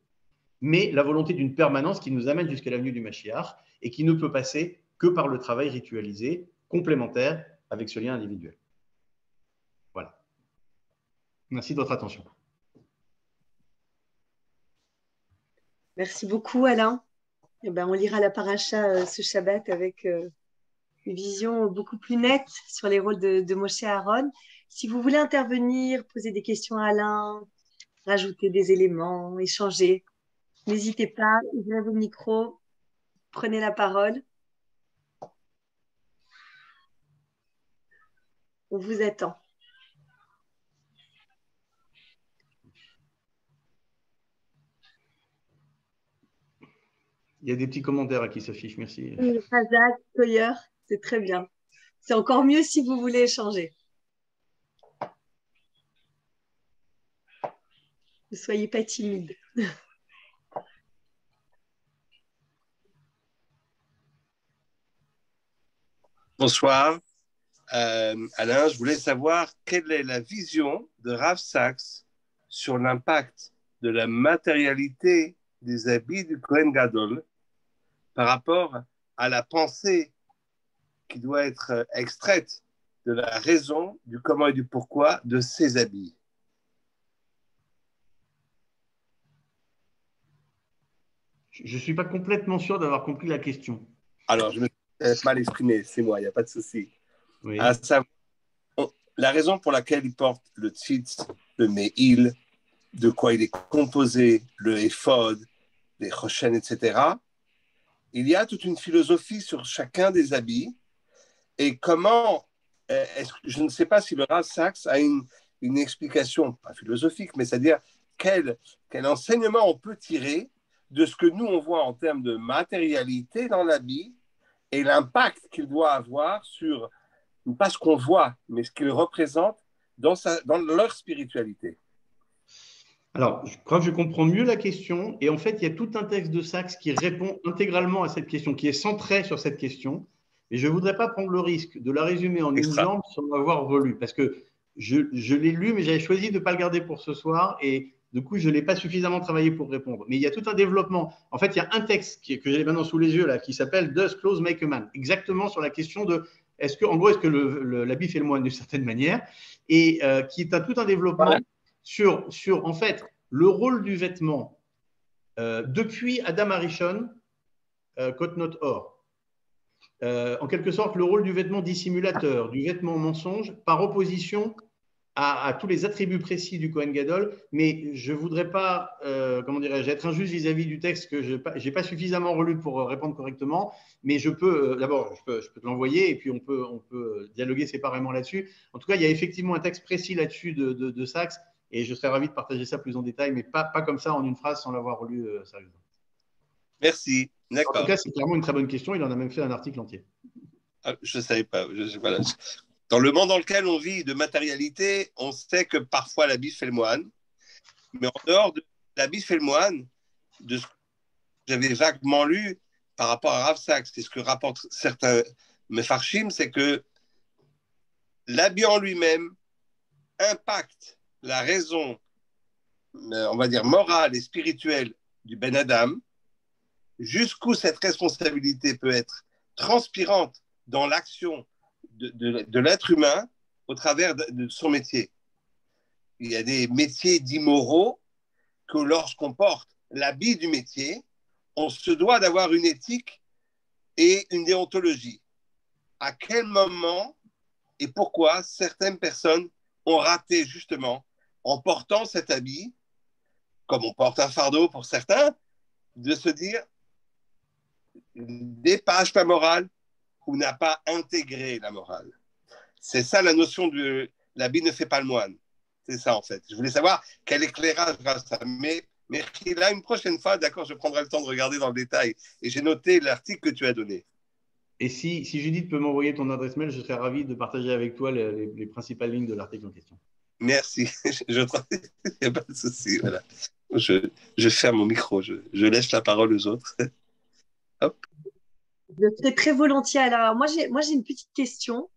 mais la volonté d'une permanence qui nous amène jusqu'à la venue du Mashiach et qui ne peut passer que par le travail ritualisé, complémentaire avec ce lien individuel. Voilà. Merci de votre attention. Merci beaucoup, Alain. Eh ben, on lira la paracha ce Shabbat avec une vision beaucoup plus nette sur les rôles de Moshe et Aaron. Si vous voulez intervenir, poser des questions à Alain, rajouter des éléments, échanger. N'hésitez pas, ouvrez vos micros, prenez la parole. On vous attend. Il y a des petits commentaires qui s'affichent, merci. Razak, Toyer, c'est très bien. C'est encore mieux si vous voulez échanger. Ne soyez pas timide. Bonsoir. Alain, je voulais savoir quelle est la vision de Rav Sachs sur l'impact de la matérialité des habits du Kohen Gadol par rapport à la pensée qui doit être extraite de la raison, du comment et du pourquoi de ces habits. Je ne suis pas complètement sûr d'avoir compris la question. Alors, je me suis mal exprimé, c'est moi, il n'y a pas de souci. Oui. À savoir, la raison pour laquelle il porte le tzitz, le me'il, de quoi il est composé, le éphod, les rochen, etc. Il y a toute une philosophie sur chacun des habits et comment, je ne sais pas si le Rav Sachs a une explication, pas philosophique, mais c'est-à-dire quel enseignement on peut tirer de ce que nous on voit en termes de matérialité dans l'habit et l'impact qu'il doit avoir sur, pas ce qu'on voit, mais ce qu'il représente dans leur spiritualité. Alors, je crois que je comprends mieux la question. Et en fait, il y a tout un texte de Sachs qui répond intégralement à cette question, qui est centré sur cette question. Et je ne voudrais pas prendre le risque de la résumer en une jambe sans l'avoir relu. Parce que je l'ai lu, mais j'avais choisi de ne pas le garder pour ce soir. Et du coup, je ne l'ai pas suffisamment travaillé pour répondre. Mais il y a tout un développement. En fait, il y a un texte que j'ai maintenant sous les yeux, là, qui s'appelle Does Clothes Make a Man? Exactement sur la question de est-ce que l'habit fait le moine d'une certaine manière? Et qui est tout un développement sur en fait le rôle du vêtement depuis Adam Arishon, Cotnot Or. En quelque sorte, le rôle du vêtement dissimulateur, du vêtement mensonge, par opposition à tous les attributs précis du Kohen Gadol. Mais je ne voudrais pas, comment dirais-je, être injuste vis-à-vis du texte que je n'ai pas suffisamment relu pour répondre correctement. Mais je peux, d'abord, je peux te l'envoyer et puis on peut dialoguer séparément là-dessus. En tout cas, il y a effectivement un texte précis là-dessus de Sachs. Et je serais ravi de partager ça plus en détail, mais pas comme ça en une phrase sans l'avoir relu sérieusement. Merci. En tout cas, c'est clairement une très bonne question. Il en a même fait un article entier. Je ne savais pas. Voilà. Dans le monde dans lequel on vit de matérialité, on sait que parfois l'habit fait le moine. Mais en dehors de l'habit fait le moine, de ce que j'avais vaguement lu par rapport à Rav Sachs, c'est ce que rapportent certains mefarshim, c'est que l'habit en lui-même impacte la raison, on va dire, morale et spirituelle du Ben Adam, jusqu'où cette responsabilité peut être transpirante dans l'action de l'être humain au travers de son métier. Il y a des métiers dits moraux que lorsqu'on porte l'habit du métier, on se doit d'avoir une éthique et une déontologie. À quel moment et pourquoi certaines personnes ont raté justement en portant cet habit, comme on porte un fardeau pour certains, de se dire dépasse la morale ou n'a pas intégré la morale. C'est ça la notion de l'habit ne fait pas le moine. C'est ça en fait. Je voulais savoir quel éclairage grâce à ça. Mais là, une prochaine fois, d'accord, je prendrai le temps de regarder dans le détail. Et j'ai noté l'article que tu as donné. Et si Judith peut m'envoyer ton adresse mail, je serais ravi de partager avec toi les principales lignes de l'article en question. Merci. Il n'y a pas de souci. Voilà. Je ferme mon micro. Je laisse la parole aux autres. Hop. Je le ferai très volontiers. Alors, moi, j'ai une petite question,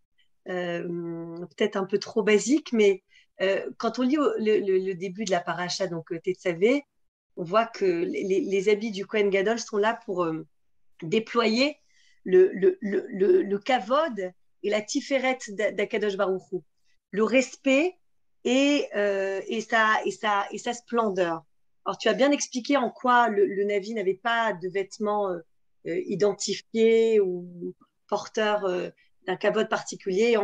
peut-être un peu trop basique, mais quand on lit le début de la paracha, donc Tetzavé, on voit que les habits du Kohen Gadol sont là pour déployer le kavod et la tiferet d'Akadosh Baruch Hu, le respect et sa splendeur. Alors, tu as bien expliqué en quoi le Navi n'avait pas de vêtements identifiés ou porteurs d'un kavod particulier,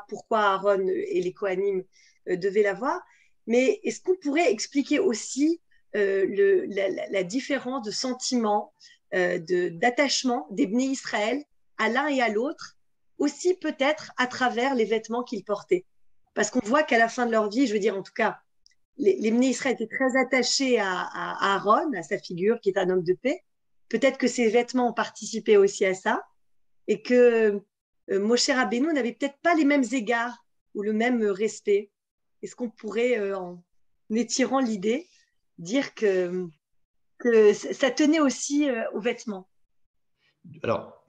pourquoi Aaron et les Kohanim devaient l'avoir. Mais est-ce qu'on pourrait expliquer aussi la différence de sentiment, d'attachement des Bnei Israël à l'un et à l'autre, aussi peut-être à travers les vêtements qu'ils portaient? Parce qu'on voit qu'à la fin de leur vie, je veux dire en tout cas, les Bnei Israël étaient très attachés à Aaron, à sa figure, qui est un homme de paix. Peut-être que ses vêtements ont participé aussi à ça, et que Moshe Rabbeinu n'avait peut-être pas les mêmes égards ou le même respect. Est-ce qu'on pourrait, en étirant l'idée, dire que ça tenait aussi aux vêtements? Alors,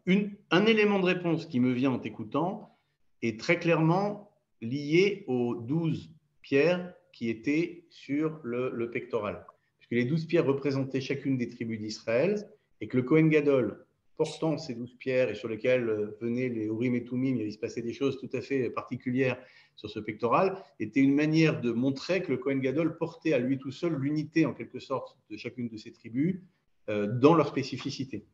un élément de réponse qui me vient en t'écoutant est très clairement lié aux 12 pierres qui étaient sur le pectoral. Puisque les 12 pierres représentaient chacune des tribus d'Israël et que le Kohen Gadol, portant ces 12 pierres et sur lesquelles venaient les Urim et Tumim, il se passait des choses tout à fait particulières sur ce pectoral, était une manière de montrer que le Kohen Gadol portait à lui tout seul l'unité en quelque sorte de chacune de ces tribus dans leur spécificité.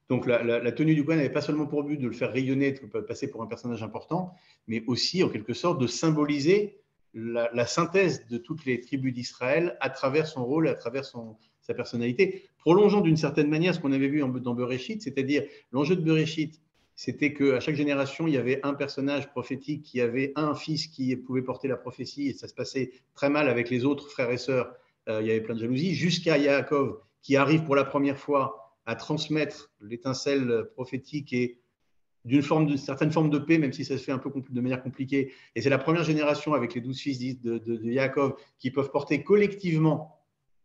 Donc la tenue du Kohen n'avait pas seulement pour but de le faire rayonner, de passer pour un personnage important, mais aussi en quelque sorte de symboliser la synthèse de toutes les tribus d'Israël à travers son rôle, à travers sa personnalité, prolongeant d'une certaine manière ce qu'on avait vu dans Bereshit, c'est-à-dire l'enjeu de Bereshit, c'était qu'à chaque génération, il y avait un personnage prophétique qui avait un fils qui pouvait porter la prophétie, et ça se passait très mal avec les autres frères et sœurs, il y avait plein de jalousie, jusqu'à Yaakov qui arrive pour la première fois à transmettre l'étincelle prophétique et d'une certaine forme de paix, même si ça se fait un peu de manière compliquée. Et c'est la première génération avec les 12 fils de Yaakov qui peuvent porter collectivement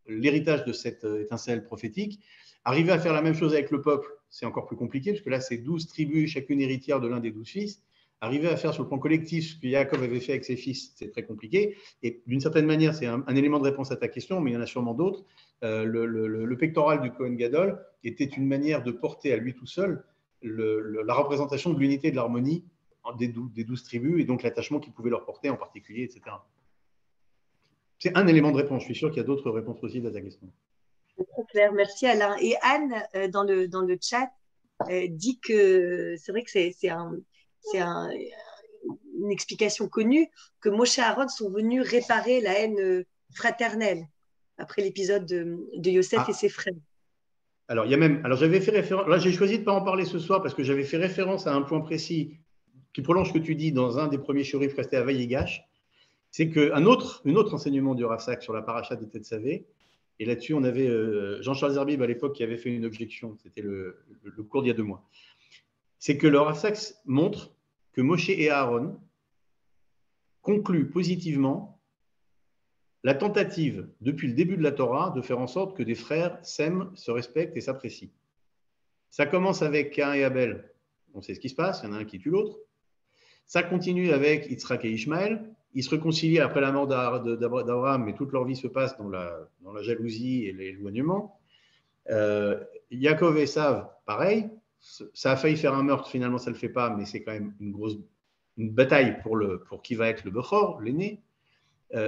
l'héritage de cette étincelle prophétique. Arriver à faire la même chose avec le peuple, c'est encore plus compliqué, parce que là, c'est 12 tribus, chacune héritière de l'un des 12 fils. Arriver à faire sur le plan collectif ce que Yaakov avait fait avec ses fils, c'est très compliqué. Et d'une certaine manière, c'est un élément de réponse à ta question, mais il y en a sûrement d'autres. Le pectoral du Kohen Gadol était une manière de porter à lui tout seul la représentation de l'unité et de l'harmonie des 12 tribus et donc l'attachement qu'il pouvait leur porter en particulier, etc. C'est un élément de réponse. Je suis sûr qu'il y a d'autres réponses possibles à ta question. C'est très clair. Merci Alain. Et Anne, dans le chat, dit que c'est vrai que c'est une explication connue, que Moshe et Aaron sont venus réparer la haine fraternelle après l'épisode de Yosef et ses frères. Alors, il y a même. Alors, j'avais fait référence. Là, j'ai choisi de ne pas en parler ce soir parce que j'avais fait référence à un point précis qui prolonge ce que tu dis dans un des premiers shiurim restés à Vayigash. C'est qu'un autre enseignement du Rav Saks sur la paracha de Tetzavé, et là-dessus, on avait Jean-Charles Zerbib à l'époque qui avait fait une objection. C'était le cours d'il y a 2 mois. C'est que le Rav Saks montre que Moshe et Aaron concluent positivement la tentative, depuis le début de la Torah, de faire en sorte que des frères s'aiment, se respectent et s'apprécient. Ça commence avec Caïn et Abel. On sait ce qui se passe, il y en a un qui tue l'autre. Ça continue avec Yitzhak et Ishmaël. Ils se réconcilient après la mort d'Abraham, mais toute leur vie se passe dans la jalousie et l'éloignement. Yaakov et Esav, pareil. Ça a failli faire un meurtre, finalement ça ne le fait pas, mais c'est quand même une bataille pour qui va être le Bechor, l'aîné.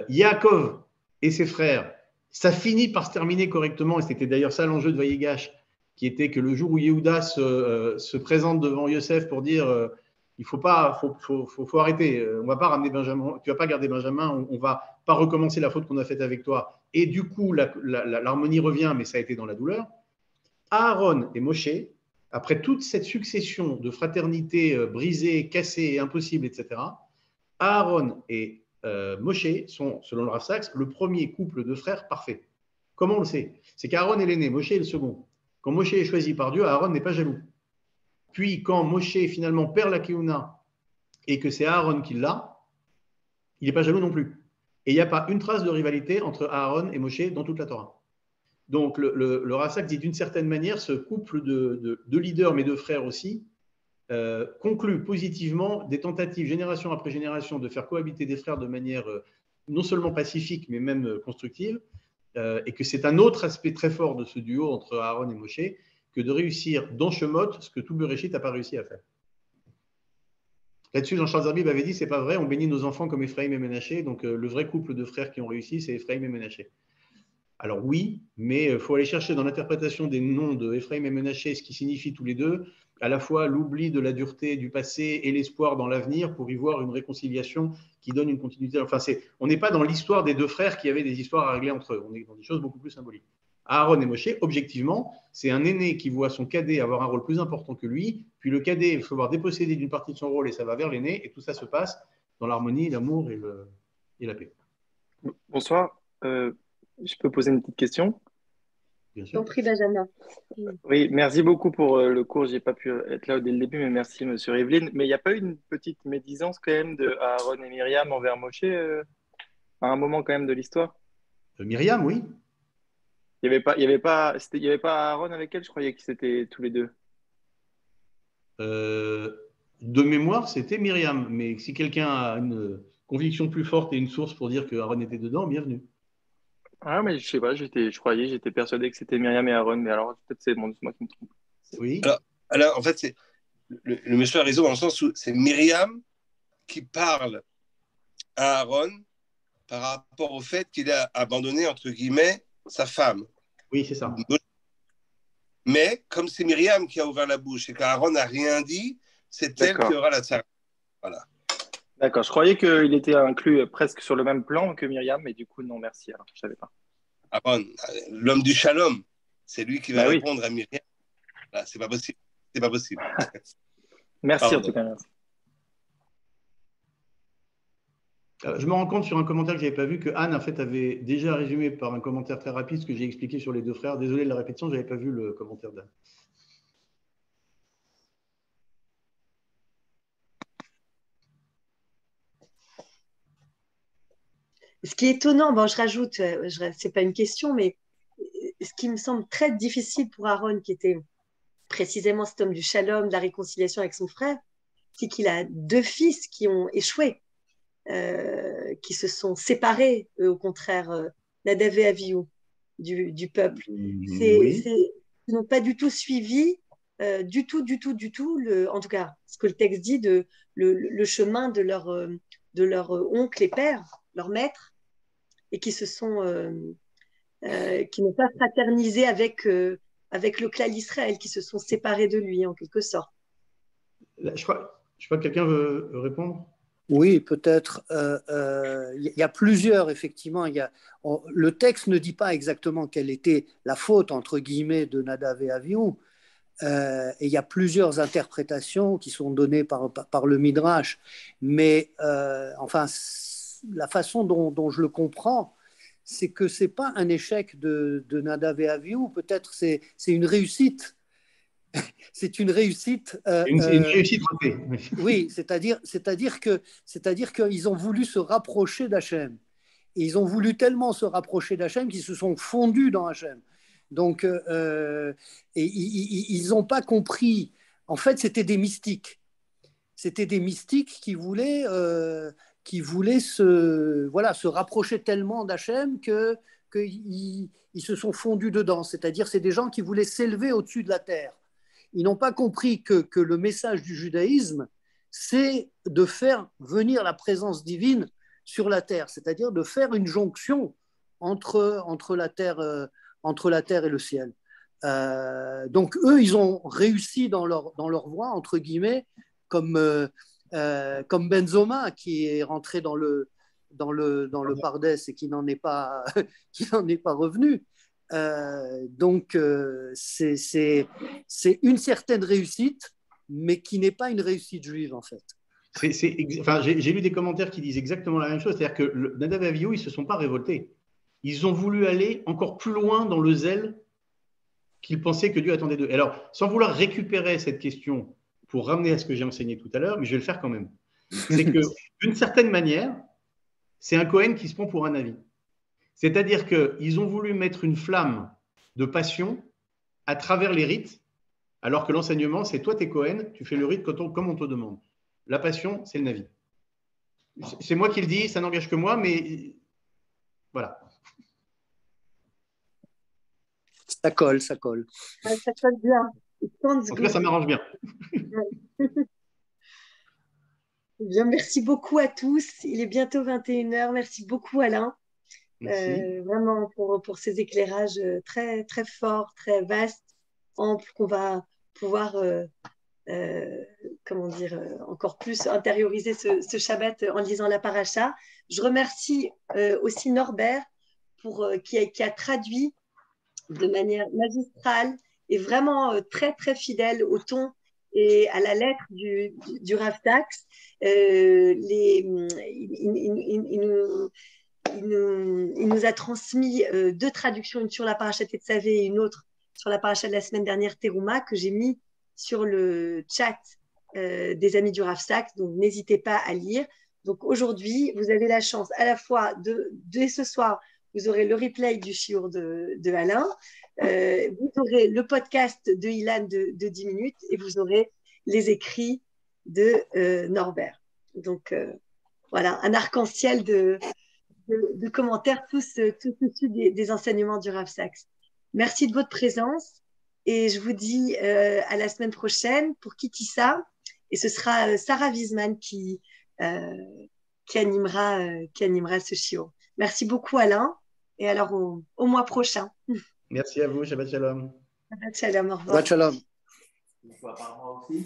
Yaakov et ses frères, ça finit par se terminer correctement, et c'était d'ailleurs ça l'enjeu de Vayigash, qui était que le jour où Yehuda se présente devant Yosef pour dire il faut arrêter, on va pas ramener Benjamin, tu vas pas garder Benjamin, on va pas recommencer la faute qu'on a faite avec toi. Et du coup, l'harmonie revient, mais ça a été dans la douleur. Aaron et Moshe, après toute cette succession de fraternités brisées, cassées, impossibles, etc., Aaron et Moshe sont, selon le Rav Saks, le premier couple de frères parfait. Comment on le sait? C'est qu'Aaron est l'aîné, Moshe est le second. Quand Moshe est choisi par Dieu, Aaron n'est pas jaloux. Puis, quand Moshe finalement perd la Keuna et que c'est Aaron qui l'a, il n'est pas jaloux non plus. Et il n'y a pas une trace de rivalité entre Aaron et Moshe dans toute la Torah. Donc, le Rav Saks dit d'une certaine manière, ce couple de leaders, mais de frères aussi, conclut positivement des tentatives génération après génération de faire cohabiter des frères de manière non seulement pacifique, mais même constructive, et que c'est un autre aspect très fort de ce duo entre Aaron et Moshe, que de réussir dans Shemot ce que tout Bereshit n'a pas réussi à faire. Là-dessus, Jean-Charles Zerbib avait dit, c'est pas vrai, on bénit nos enfants comme Ephraim et Ménaché, donc le vrai couple de frères qui ont réussi, c'est Ephraim et Ménaché. Alors oui, mais il faut aller chercher dans l'interprétation des noms de Ephraim et Ménaché ce qui signifie tous les deux, à la fois l'oubli de la dureté du passé et l'espoir dans l'avenir pour y voir une réconciliation qui donne une continuité. Enfin, on n'est pas dans l'histoire des deux frères qui avaient des histoires à régler entre eux. On est dans des choses beaucoup plus symboliques. Aaron et Moshe, objectivement, c'est un aîné qui voit son cadet avoir un rôle plus important que lui, puis le cadet va se voir dépossédé d'une partie de son rôle et ça va vers l'aîné, et tout ça se passe dans l'harmonie, l'amour et la paix. Bonsoir. Je peux poser une petite question? Bien Je t'en sûr. prie, Benjamin. Oui, merci beaucoup pour le cours. J'ai pas pu être là dès le début, mais merci, Monsieur Rivlin. Mais il n'y a pas eu une petite médisance quand même de Aaron et Myriam envers Moshe à un moment quand même de l'histoire? Myriam, oui. Il y avait pas Aaron avec elle. Je croyais qu'ils étaient tous les deux. De mémoire, c'était Myriam. Mais si quelqu'un a une conviction plus forte et une source pour dire que Aaron était dedans, bienvenue. Ah, mais je sais pas. J'étais persuadé que c'était Myriam et Aaron. Mais alors peut-être c'est moi qui me trompe. Oui. Alors, en fait, le monsieur a raison dans le sens où c'est Myriam qui parle à Aaron par rapport au fait qu'il a abandonné, entre guillemets, sa femme. Oui, c'est ça. Mais comme c'est Myriam qui a ouvert la bouche et qu'Aaron n'a rien dit, c'est elle qui aura la tsara. Voilà. D'accord. Je croyais qu'il était inclus presque sur le même plan que Myriam, mais du coup, non, merci. Alors, je savais pas. Aaron, l'homme du shalom, c'est lui qui va Bah oui. répondre à Myriam. Là, c'est pas possible. C'est pas possible. Merci Pardon. en tout cas. Merci. Je me rends compte sur un commentaire que je n'avais pas vu que Anne, en fait, avait déjà résumé par un commentaire très rapide ce que j'ai expliqué sur les deux frères. Désolé de la répétition, je n'avais pas vu le commentaire d'Anne. Ce qui est étonnant, bon, je rajoute, c'est pas une question, mais ce qui me semble très difficile pour Aaron, qui était précisément cet homme du shalom, de la réconciliation avec son frère, c'est qu'il a deux fils qui ont échoué, qui se sont séparés, eux, au contraire, Nadav et Avihu, du peuple. Oui. Ils n'ont pas du tout suivi, du tout, en tout cas, ce que le texte dit, le chemin de leur oncle et père, leur maître, et qui n'ont pas fraternisé avec le clan d'Israël, qui se sont séparés de lui, en quelque sorte. Là, je crois que quelqu'un veut répondre. Oui, peut-être. Il y a plusieurs, effectivement. Le texte ne dit pas exactement quelle était la faute, entre guillemets, de Nadav et Avihu. Et il y a plusieurs interprétations qui sont données par le Midrash. Mais enfin, la façon dont je le comprends, c'est que ce n'est pas un échec de Nadav et Avihu. Peut-être c'est une réussite. C'est une réussite. Une réussite ratée. Oui, c'est-à-dire qu'ils ont voulu se rapprocher d'Hachem. Et ils ont voulu tellement se rapprocher d'Hachem qu'ils se sont fondus dans Hachem. Donc, et ils n'ont pas compris. En fait, c'était des mystiques. C'était des mystiques qui voulaient se rapprocher tellement d'Hachem qu'ils se sont fondus dedans. C'est-à-dire, c'est des gens qui voulaient s'élever au-dessus de la terre. Ils n'ont pas compris que le message du judaïsme, c'est de faire venir la présence divine sur la terre, c'est-à-dire de faire une jonction entre la terre et le ciel. Donc eux, ils ont réussi dans leur voie, entre guillemets, comme Benzoma qui est rentré dans le Pardès et qui n'en est pas revenu. Donc c'est une certaine réussite, mais qui n'est pas une réussite juive en fait. J'ai lu des commentaires qui disent exactement la même chose, c'est-à-dire que Nadav et Avihu, ils ne se sont pas révoltés. Ils ont voulu aller encore plus loin dans le zèle qu'ils pensaient que Dieu attendait d'eux. Alors, sans vouloir récupérer cette question pour ramener à ce que j'ai enseigné tout à l'heure, mais je vais le faire quand même. C'est que, d'une certaine manière, c'est un Cohen qui se prend pour un Navi. C'est-à-dire qu'ils ont voulu mettre une flamme de passion à travers les rites, alors que l'enseignement, c'est toi, t'es Cohen, tu fais le rite comme on te demande. La passion, c'est le Navi. C'est moi qui le dis, ça n'engage que moi, mais voilà. Ça colle. Ça colle bien. En tout cas, ça m'arrange bien. Bien, merci beaucoup à tous. Il est bientôt 21h. Merci beaucoup, Alain. Vraiment pour ces éclairages très, très forts, très vastes, amples, qu'on va pouvoir comment dire, encore plus intérioriser ce Shabbat en lisant la paracha. Je remercie aussi Norbert qui a traduit de manière magistrale et vraiment très, très fidèle au ton et à la lettre du Rav Sachs. Il nous a transmis deux traductions, une sur la paracha Tetzavé et une autre sur la paracha de la semaine dernière, Teruma, que j'ai mis sur le chat des amis du Rav Sachs. Donc, n'hésitez pas à lire. Donc, aujourd'hui, vous avez la chance à la fois dès ce soir, vous aurez le replay du shiur de Alain, vous aurez le podcast de Ilan de 10 minutes et vous aurez les écrits de Norbert. Donc, voilà, un arc-en-ciel de commentaires, tous issus des enseignements du Rav Sachs. Merci de votre présence et je vous dis à la semaine prochaine pour Kitissa. Et ce sera Sarah Wiesman qui animera ce shiur. Merci beaucoup Alain et alors au mois prochain. Merci à vous, Shabbat Shalom. Shabbat Shalom, au revoir. Shabbat Shalom. Une fois par mois aussi.